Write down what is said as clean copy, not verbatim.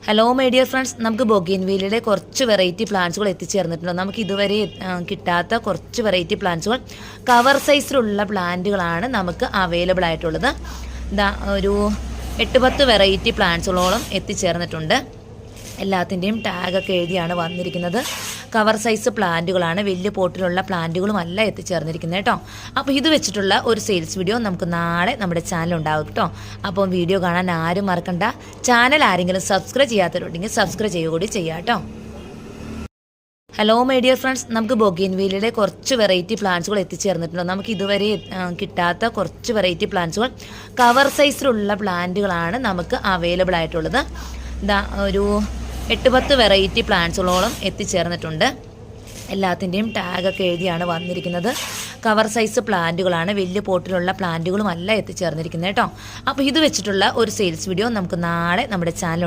Hello my dear friends, നമുക്ക് ബൊഗെയിൻവില്ലയുടെ കുറച്ച് variety പ്ലാന്റ്സുകൾ എത്തിച്ചേർന്നിട്ടുണ്ട്. നമുക്ക് ഇതുവരെ കിട്ടാത്ത കുറച്ച് വെറൈറ്റി പ്ലാന്റ്സുകൾ, കവർ സൈസിലുള്ള പ്ലാന്റുകളാണ് നമുക്ക് അവൈലബിൾ ആയിട്ടുള്ളത്. ഒരു 8-10 വെറൈറ്റി പ്ലാന്റ്സുകളോളം എത്തിച്ചേർന്നിട്ടുണ്ട്. എല്ലാത്തിൻ്റെയും ടാഗൊക്കെ എഴുതിയാണ് വന്നിരിക്കുന്നത്. കവർ സൈസ് പ്ലാന്റുകളാണ്, വലിയ പോട്ടിലുള്ള പ്ലാന്റുകളുമല്ല എത്തിച്ചേർന്നിരിക്കുന്നത് കേട്ടോ. അപ്പോൾ ഇത് വെച്ചിട്ടുള്ള ഒരു സെയിൽസ് വീഡിയോ നമുക്ക് നാളെ നമ്മുടെ ചാനൽ ഉണ്ടാകും കേട്ടോ. അപ്പോൾ വീഡിയോ കാണാൻ ആരും മറക്കണ്ട. ചാനൽ ആരെങ്കിലും സബ്സ്ക്രൈബ് ചെയ്യാത്തവരുണ്ടെങ്കിൽ സബ്സ്ക്രൈബ് ചെയ്യുക കൂടി ചെയ്യാം കേട്ടോ. ഹലോ മൈ ഡിയർ ഫ്രണ്ട്സ്, നമുക്ക് ബൊഗെയിൻവില്ലയുടെ കുറച്ച് വെറൈറ്റി പ്ലാന്റ്സുകൾ എത്തിച്ചേർന്നിട്ടുണ്ട്. നമുക്ക് ഇതുവരെ കിട്ടാത്ത കുറച്ച് വെറൈറ്റി പ്ലാന്റ്സുകൾ, കവർ സൈസിലുള്ള പ്ലാന്റുകളാണ് നമുക്ക് അവൈലബിൾ ആയിട്ടുള്ളത്. ഒരു 8-10 വെറൈറ്റി പ്ലാന്റ്സുകളോളം എത്തിച്ചേർന്നിട്ടുണ്ട്. എല്ലാത്തിൻ്റെയും ടാഗൊക്കെ എഴുതിയാണ് വന്നിരിക്കുന്നത്. കവർ സൈസ് പ്ലാന്റുകളാണ്, വലിയ പോട്ടിലുള്ള പ്ലാന്റുകളുമല്ല എത്തിച്ചേർന്നിരിക്കുന്നത് കേട്ടോ. അപ്പോൾ ഇത് വെച്ചിട്ടുള്ള ഒരു സെയിൽസ് വീഡിയോ നമുക്ക് നാളെ നമ്മുടെ ചാനൽ